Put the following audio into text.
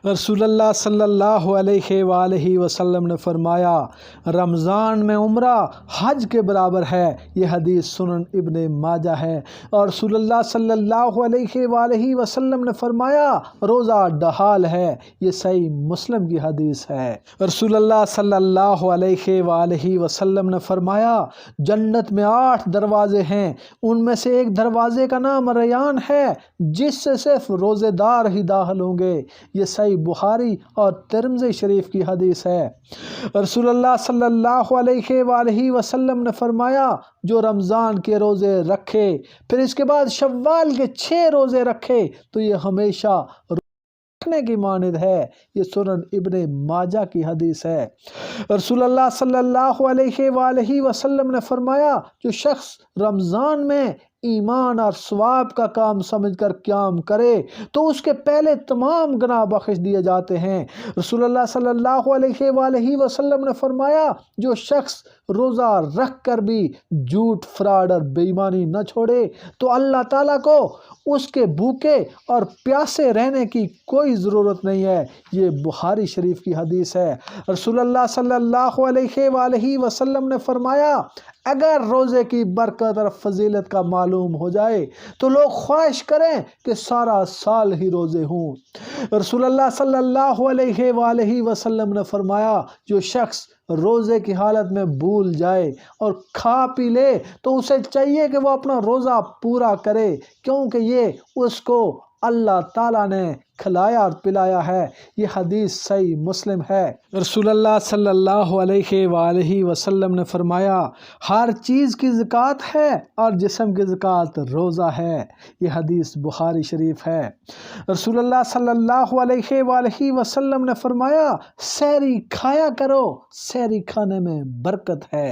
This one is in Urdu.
رسول اللہ صلی اللہ علیہ وآلہ وسلم نے فرمایا رمضان میں عمرہ حج کے برابر ہے۔ یہ حدیث سنن ابن ماجہ ہے۔ اور رسول اللہ صلی اللہ علیہ وآلہ وسلم نے فرمایا روزہ ڈھال ہے۔ یہ صحیح مسلم کی حدیث ہے۔ رسول اللہ صلی اللہ علیہ وآلہ وسلم نے فرمایا جنت میں 8 دروازے ہیں، ان میں سے ایک دروازے کا نام ریان ہے جس سے صرف روزے دار ہی داخل ہوں گے۔ یہ صحیح بخاری اور ترمذی شریف کی حدیث ہے۔ رسول اللہ صلی اللہ علیہ وآلہ وسلم نے فرمایا جو رمضان کے روزے رکھے پھر اس کے بعد شوال کے 6 روزے رکھے تو یہ ہمیشہ رکھنے کی مانند ہے۔ یہ سنن ابن ماجہ کی حدیث ہے۔ رسول اللہ صلی اللہ علیہ وآلہ وسلم نے فرمایا جو شخص رمضان میں ایمان اور ثواب کا کام سمجھ کر قیام کرے تو اس کے پہلے تمام گناہ بخش دیے جاتے ہیں۔ رسول اللہ صلی اللہ علیہ وآلہ وسلم نے فرمایا جو شخص روزہ رکھ کر بھی جھوٹ، فراڈ اور بے ایمانی نہ چھوڑے تو اللہ تعالیٰ کو اس کے بھوکے اور پیاسے رہنے کی کوئی ضرورت نہیں ہے۔ یہ بخاری شریف کی حدیث ہے۔ رسول اللہ صلی اللہ علیہ وآلہ وسلم نے فرمایا اگر روزے کی برکت اور فضیلت کا معلوم ہو جائے تو لوگ خواہش کریں کہ سارا سال ہی روزے ہوں۔ رسول اللہ صلی اللہ علیہ وآلہ وسلم نے فرمایا جو شخص روزے کی حالت میں بھول جائے اور کھا پی لے تو اسے چاہیے کہ وہ اپنا روزہ پورا کرے کیونکہ یہ اس کو اللہ تعالیٰ نے کھلایا اور پلایا ہے۔ یہ حدیث صحیح مسلم ہے۔ رسول اللہ صلی اللہ علیہ وآلہ وسلم نے فرمایا ہر چیز کی زکوٰۃ ہے اور جسم کی زکوٰۃ روزہ ہے۔ یہ حدیث بخاری شریف ہے۔ رسول اللہ صلی اللہ علیہ وآلہ وسلم نے فرمایا سحری کھایا کرو، سحری کھانے میں برکت ہے۔